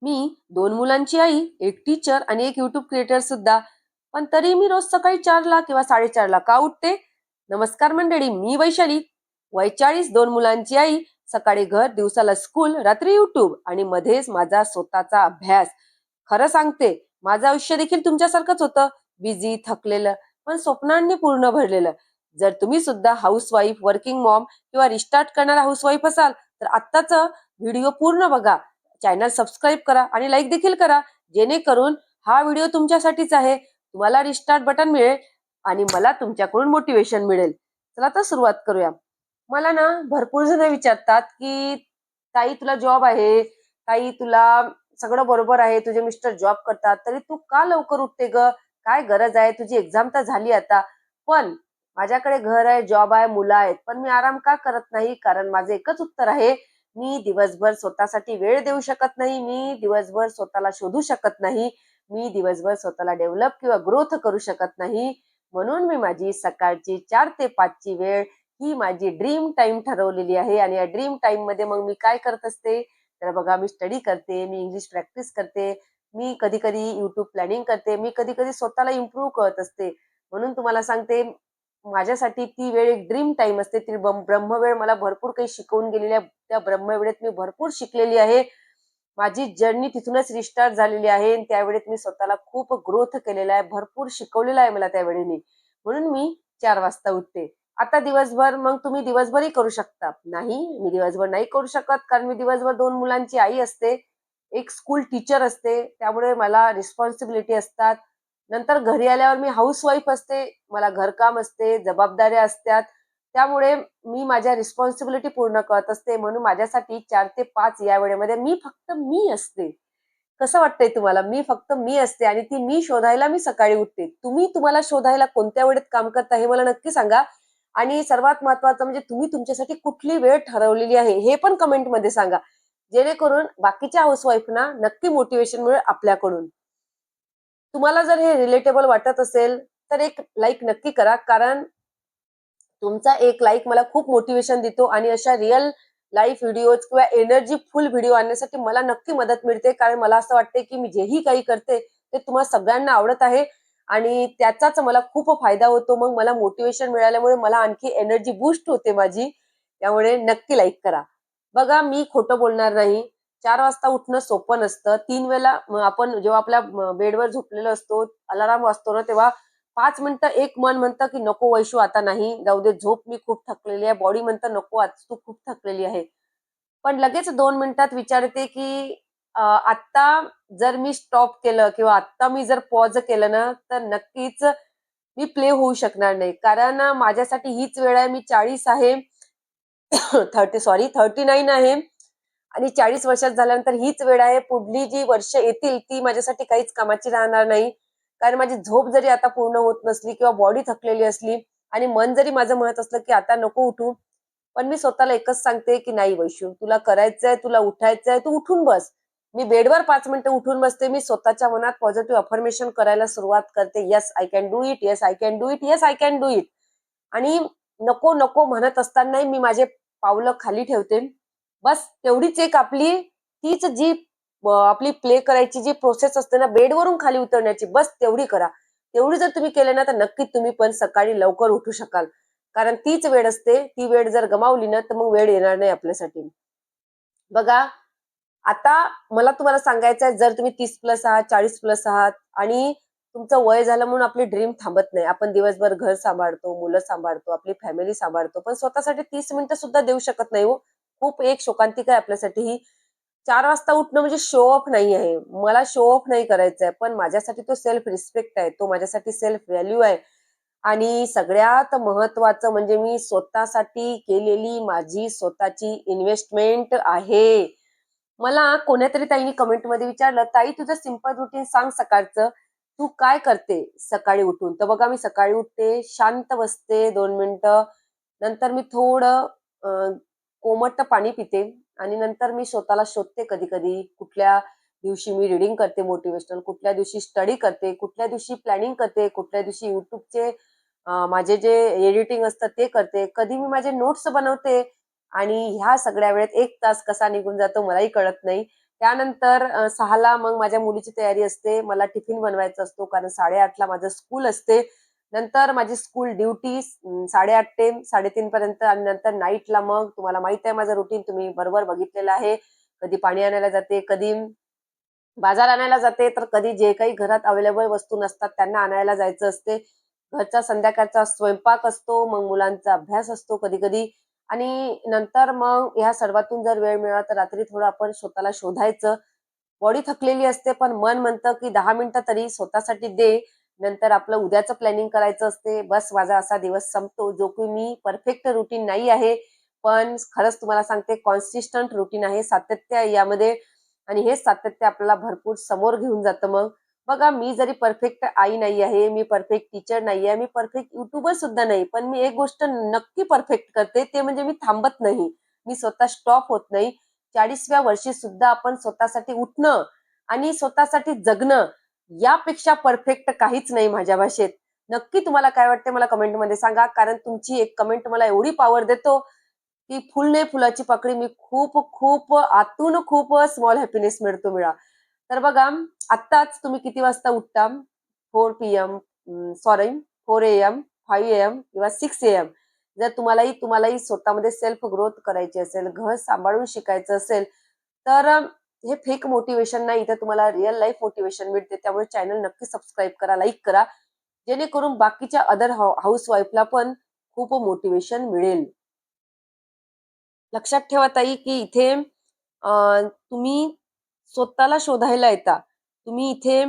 मी 2 मुलांची आई, एक टीचर आणि एक YouTube क्रिएटर सुद्धा. पण तरी मी रोज सकाळी 4ला किंवा 4:30ला का उठते? नमस्कार मंडळी, मी वैशाली. वय 40, 2 मुलांची आई, सकाळी घर, दिवसाला स्कूल, रात्री YouTube आणि मध्येच माझा स्वतःचा अभ्यास. खरं सांगते, माझं आयुष्य देखील तुमच्यासारखंच होतं. बिझी, थकलेलं, पण स्वप्नांनी पूर्ण भरलेलं. जर तुम्ही सुद्धा हाऊसवाईफ, वर्किंग मॉम किंवा रिस्टार्ट करणारा हाऊसवाईफ असाल, तर आत्ताच व्हिडिओ पूर्ण बघा. चॅनल सबस्क्राईब करा आणि लाईक देखील करा, जेणेकरून हा व्हिडिओ तुमच्यासाठीच आहे. तुम्हाला रिस्टार्ट बटन मिळेल आणि मला तुमच्याकडून मोटिवेशन मिळेल. चला तर सुरुवात करूया. मला ना भरपूर जण विचारतात की ताई तुला जॉब आहे, ताई तुला सगळं बरोबर आहे, तुझे मिस्टर जॉब करतात, तरी तू का लवकर उठते ग? काय गरज आहे? तुझी एक्झाम तर झाली आता. पण माझ्याकडे घर आहे, जॉब आहे, मुलं आहेत, पण मी आराम का करत नाही? कारण माझं एकच उत्तर आहे, मी दिवसभर स्वतःसाठी वेळ देऊ शकत नाही, मी दिवसभर स्वतःला शोधू शकत नाही, मी दिवसभर स्वतःला डेव्हलप किंवा ग्रोथ करू शकत नाही. म्हणून मी माझी सकाळची 4 ते 5 ची वेळ ही माझी ड्रीम टाइम ठरवलेली आहे. आणि या ड्रीम टाइम मध्ये मग मी काय करत असते, तर बघा, मी स्टडी करते, मी इंग्लिश प्रॅक्टिस करते, मी कधी कधी युट्यूब प्लॅनिंग करते, मी कधी कधी स्वतःला इम्प्रूव्ह करत असते. म्हणून तुम्हाला सांगते, माझ्यासाठी ती वेळ एक ड्रीम टाइम असते. ती ब्रह्मवेळ मला भरपूर काही शिकवून गेलेली आहे. त्या ब्रह्मवेळेत मी भरपूर शिकलेली आहे. माझी जर्नी तिथूनच रिस्टार्ट झालेली आहे. आणि त्यावेळेत मी स्वतःला खूप ग्रोथ केलेला आहे, भरपूर शिकवलेलं आहे मला त्यावेळेने. म्हणून मी 4 वाजता उठते. आता दिवसभर मग तुम्ही दिवसभरही करू शकता. नाही, मी दिवसभर नाही करू शकत, कारण मी दिवसभर 2 मुलांची आई असते, एक स्कूल टीचर असते, त्यामुळे मला रिस्पॉन्सिबिलिटी असतात. नंतर घरी आल्यावर मी हाऊसवाईफ असते, मला घरकाम असते, जबाबदाऱ्या असतात. त्यामुळे मी माझ्या रिस्पॉन्सिबिलिटी पूर्ण करत असते. म्हणून माझ्यासाठी 4 ते 5 या वेळेमध्ये मी फक्त मी असते. कसं वाटतंय तुम्हाला? मी फक्त मी असते आणि ती मी शोधायला मी सकाळी उठते. तुम्ही तुम्हाला शोधायला कोणत्या वेळेत काम करता हे मला नक्की सांगा. आणि सर्वात महत्वाचं म्हणजे तुम्ही तुमच्यासाठी कुठली वेळ ठरवलेली आहे हे पण कमेंटमध्ये सांगा. जेणेकरून बाकीच्या हाऊसवाईफना नक्की मोटिवेशन मिळेल आपल्याकडून. तुम्हाला जर हे रिलेटेबल वाटत असेल, तर एक लाईक नक्की करा, कारण तुमचा एक लाईक मला खूप मोटिवेशन देतो आणि अशा रिअल लाईफ व्हिडिओज किंवा एनर्जी फुल व्हिडिओ आणण्यासाठी मला नक्की मदत मिळते. कारण मला असं वाटते की मी जेही काही करते ते तुम्हाला सगळ्यांना आवडत आहे आणि त्याचाच मला खूप फायदा होतो. मग मला मोटिवेशन मिळाल्यामुळे मला आणखी एनर्जी बूस्ट होते माझी. त्यामुळे नक्की लाईक करा. बघा, मी खोटं बोलणार नाही. 4 वाजता उठणं सोपं नसतं. 3 वेळेला आपण जेव्हा आपल्या बेडवर झोपलेलो असतो, अलार्म वाजतो ना, तेव्हा 5 मिनिटं एक मन म्हणतं की नको वैशू, आता नाही, जाऊ दे झोप, मी खूप थकलेली आहे. बॉडी म्हणतं नको, आज तू खूप थकलेली आहे. पण लगेच 2 मिनिटात विचारते की आत्ता जर मी स्टॉप केलं किंवा आत्ता मी जर पॉज केलं ना, तर नक्कीच मी प्ले होऊ शकणार नाही. कारण माझ्यासाठी हीच वेळ आहे. मी 40 आहे. 39 आहे आणि 40 वर्षात झाल्यानंतर हीच वेळ आहे. पुढली जी वर्ष येतील ती माझ्यासाठी काहीच कामाची राहणार नाही. कारण माझी झोप जरी आता पूर्ण होत नसली किंवा बॉडी थकलेली असली आणि मन जरी माझं म्हणत असलं की आता नको उठू, पण मी स्वतःला एकच सांगते की नाही वैशू, तुला करायचंय, तुला उठायचंय, तू उठून बस. मी बेडवर 5 मिनिटं उठून बसते. मी स्वतःच्या मनात पॉझिटिव्ह अफर्मेशन करायला सुरुवात करते. Yes I can do it, yes I can do it, yes I can do it. आणि नको नको म्हणत असतानाही मी माझे पावलं खाली ठेवते. बस तेवढीच एक आपली, तीच जी आपली प्ले करायची जी प्रोसेस असते ना, बेडवरून खाली उतरण्याची, बस तेवढी करा. तेवढी जर तुम्ही केलं ना, तर नक्कीच तुम्ही पण सकाळी लवकर उठू शकाल. कारण तीच वेळ असते. ती वेळ जर गमावली ना, तर मग वेळ येणार नाही आपल्यासाठी. बघा, आता मला तुम्हाला सांगायचं आहे, जर तुम्ही 30+ आहात, 40+ आहात आणि तुमचं वय झालं म्हणून आपली ड्रीम थांबत नाही. आपण दिवसभर घर सांभाळतो, मुलं सांभाळतो, आपली फॅमिली सांभाळतो, पण स्वतःसाठी 30 मिनिटं सुद्धा देऊ शकत नाही हो. खूप एक शोकांतिक आहे आपल्यासाठी ही. 4 वाजता उठणं म्हणजे शो ऑफ नाही आहे. मला शो ऑफ नाही करायचा आहे, पण माझ्यासाठी तो सेल्फ रिस्पेक्ट आहे. तो माझ्यासाठी सेल्फ व्हॅल्यू आहे. आणि सगळ्यात महत्वाचं म्हणजे मी स्वतःसाठी केलेली माझी स्वतःची इन्व्हेस्टमेंट आहे. मला कोण्यातरी ताईने कमेंटमध्ये विचारलं, ताई तुझं सिंपल रुटीन सांग सकाळचं. तू काय करते सकाळी उठून? तर बघा, मी सकाळी उठते, शांत बसते 2 मिनिटं. नंतर मी थोडं कोमट पाणी पिते आणि नंतर मी स्वतःला शोधते कधी-कधी. कुठल्या दिवशी मी रीडिंग करते मोटिव्हेशनल, कुठल्या दिवशी स्टडी करते, कुठल्या दिवशी प्लॅनिंग करते, कुठल्या दिवशी YouTubeचे माझे जे एडिटिंग असतं ते करते. कधी मी माझे नोट्स बनवते आणि ह्या सगळ्या वेळेत 1 तास कसा निघून जातो मलाही कळत नाही. त्यानंतर 6ला मग माझ्या मुलीची तयारी असते. मला टिफिन बनवायचा असतो कारण 8:30ला माझं स्कूल असते. नंतर माझी स्कूल ड्युटी 8:30 ते 3:30 पर्यंत आणि नंतर नाईटला मग तुम्हाला माहित आहे माझं रुटीन, तुम्ही बरोबर बघितलेलं आहे. कधी पाणी आणायला जाते, कधी बाजार आणायला जाते, तर कधी जे काही घरात अवेलेबल वस्तू नसतात त्यांना आणायला जायचं असते. घरचा संध्याकाळचा स्वयंपाक असतो, मग मुलांचा अभ्यास असतो कधी-कधी आणि नंतर मग ह्या सर्वातून जर वेळ मिळाला तर रात्री थोडं आपण स्वतःला शोधायचं. बॉडी थकलेली असते, पण मन म्हणतं की 10 मिनिटं तरी स्वतःसाठी दे. नंतर आपलं उद्याचं प्लॅनिंग करायचं असते. बस माझा असा दिवस संपतो, जो की मी परफेक्ट रुटीन नाही आहे. पण खरंच तुम्हाला सांगते कॉन्सिस्टंट रुटीन आहे. सातत्य आहे यामध्ये आणि हेच सातत्य आपल्याला भरपूर समोर घेऊन जातं मग. बघा मी जरी परफेक्ट आई नाही आहे, मी परफेक्ट टीचर नाही आहे, मी परफेक्ट युट्यूबर सुद्धा नाही. पण मी एक गोष्ट नक्की परफेक्ट करते, ते म्हणजे मी थांबत नाही. मी स्वतः स्टॉप होत नाही. 40व्या वर्षी सुद्धा आपण स्वतःसाठी उठणं आणि स्वतःसाठी जगणं यापेक्षा परफेक्ट काहीच नाही माझ्या भाषेत. नक्की तुम्हाला काय वाटते मला कमेंटमध्ये सांगा. कारण तुमची एक कमेंट मला एवढी पॉवर देतो, की फुल नाही फुलाची पाकळी मी खूप खूप आतून खूप स्मॉल हॅपीनेस मिळतो मिळा. तर बघा आत्ताच तुम्ही किती वाजता उठता? 4 पी-एम सॉरी 4 ए-एम, 5 ए-एम किंवा 6 ए-एम. जर तुम्हालाही स्वतःमध्ये सेल्फ ग्रोथ करायची असेल, घर सांभाळून शिकायचं असेल, तर हे फेक मोटिव्हेशन नाही, इथे तुम्हाला रिअल लाईफ मोटिव्हेशन मिळते. त्यामुळे चॅनल नक्की सबस्क्राईब करा, लाईक करा. जेणेकरून बाकीच्या अदर हाऊसवाईफला पण खूप मोटिव्हेशन मिळेल. लक्षात ठेवा ताई, की इथे तुम्ही स्वतःला शोधायला येता. तुम्ही इथे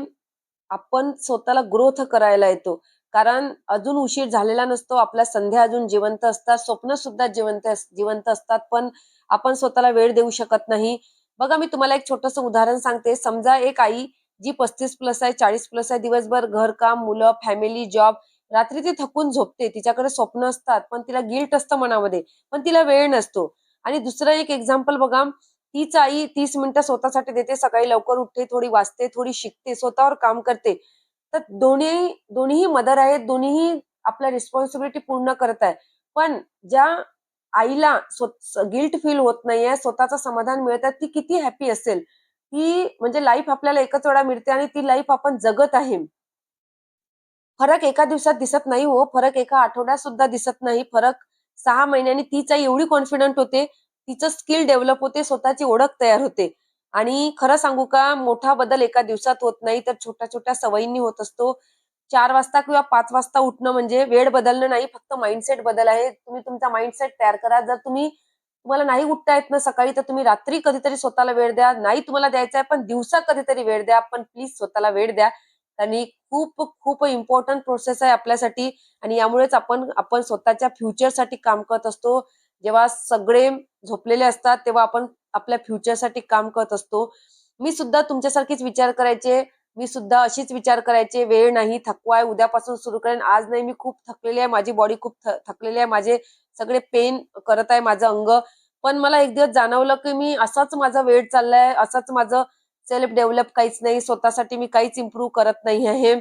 आपण स्वतःला ग्रोथ करायला येतो. कारण अजून उशीर झालेला नसतो. आपल्या संध्या अजून जिवंत असतात. स्वप्न सुद्धा जिवंत असतात. पण आपण स्वतःला वेळ देऊ शकत नाही. बघा मी तुम्हाला एक छोटंसं उदाहरण सांगते. समजा एक आई जी 35 प्लस आहे, 40 प्लस आहे, दिवसभर घरकाम, मुलं, फॅमिली, जॉब, रात्री ती थकून झोपते. तिच्याकडे स्वप्न असतात, पण तिला गिल्ट असतं मनामध्ये. पण तिला वेळ नसतो. आणि दुसरं एक एक्झाम्पल बघा, तीच आई 30 मिनिटं स्वतःसाठी देते. सकाळी लवकर उठते, थोडी वाचते, थोडी शिकते, स्वतःवर काम करते. तर दोन्हीही मदर आहेत, दोन्हीही आपल्या रिस्पॉन्सिबिलिटी पूर्ण करत आहे. पण ज्या आईला गिल्ट फील होत नाहीये, स्वतःचं समाधान मिळत आहे, ती किती हॅपी असेल. ती म्हणजे लाईफ आपल्याला एकच वेळा मिळते आणि ती लाईफ आपण जगत आहे. फरक एका दिवसात दिसत नाही हो, फरक एका आठवड्यात सुद्धा दिसत नाही. फरक 6 महिन्यांनी तीच आई एवढी कॉन्फिडंट होते, तिचं स्किल डेव्हलप होते, स्वतःची ओळख तयार होते. आणि खरं सांगू का, मोठा बदल एका दिवसात होत नाही, तर छोट्या-छोट्या सवयींनी होत असतो. 4 वाजता किंवा 5 वाजता उठणं म्हणजे वेळ बदलणं नाही, फक्त माइंडसेट बदल आहे. तुम्ही तुमचा माइंडसेट तयार करा. जर तुम्हाला नाही उठता येत ना सकाळी, तर तुम्ही रात्री कधीतरी स्वतःला वेळ द्या. नाही तुम्हाला द्यायचा आहे, पण दिवसा कधीतरी वेळ द्या. पण प्लीज स्वतःला वेळ द्या. आणि खूप खूप इम्पॉर्टंट प्रोसेस आहे आपल्यासाठी आणि यामुळेच आपण आपण स्वतःच्या फ्युचरसाठी काम करत असतो. जेव्हा सगळे झोपलेले असतात, तेव्हा आपण आपल्या फ्युचरसाठी काम करत असतो. मी सुद्धा तुमच्यासारखीच विचार करायचे. मी सुद्धा अशीच विचार करायचे, वेळ नाही, थकवा आहे, उद्यापासून सुरू करेन. आज नाही, मी खूप थकलेली आहे, माझी बॉडी खूप थकलेली आहे, माझे सगळे पेन करत आहे माझं अंग. पण मला एक दिवस जाणवलं, की मी असाच माझा वेळ चाललाय, असंच माझं सेल्फ डेव्हलप काहीच नाही, स्वतःसाठी मी काहीच इम्प्रूव्ह करत नाही आहे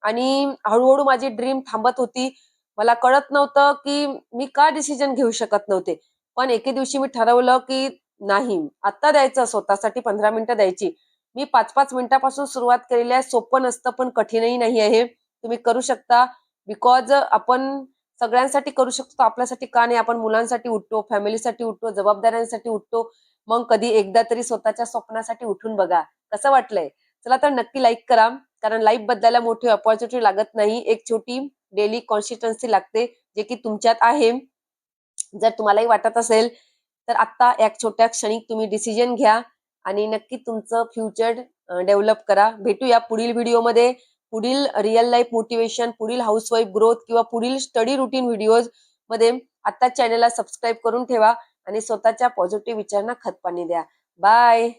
आणि हळू माझी ड्रीम थांबत होती. मला कळत नव्हतं, की मी का डिसिजन घेऊ शकत नव्हते. पण एके दिवशी मी ठरवलं, की नाही, आता द्यायचं स्वतःसाठी 15 मिनिटं द्यायची. मी 5-5 मिनिटापासून सुरुवात केलेली आहे. सोपं नसतं, पण कठीणही नाही आहे. तुम्ही करू शकता. बिकॉज आपण सगळ्यांसाठी करू शकतो. आपल्यासाठी का नाही? आपण मुलांसाठी उठतो, फॅमिलीसाठी उठतो, जबाबदाऱ्यांसाठी उठतो. मग कधी एकदा तरी स्वतःच्या स्वप्नासाठी उठून बघा. कसं वाटलंय? चला तर नक्की लाईक करा. कारण लाईफ बदलायला मोठी अपॉर्च्युनिटी लागत नाही. एक छोटी डेली कन्सिस्टन्सी लागते, जे की तुमच्यात आहे. जर तुम्हालाही वाटत असेल, तर आत्ता एक छोट्या क्षणी तुम्ही डिसिजन घ्या आणि नक्की तुमचं फ्युचर डेव्हलप करा. भेटूया पुढील व्हिडिओमध्ये. पुढील रिअल लाईफ मोटिव्हेशन, पुढील हाऊसवाईफ ग्रोथ किंवा पुढील स्टडी रुटीन व्हिडिओजमध्ये आत्ताच चॅनलला सबस्क्राईब करून ठेवा आणि स्वतःच्या पॉझिटिव्ह विचारांना खतपाणी द्या. बाय.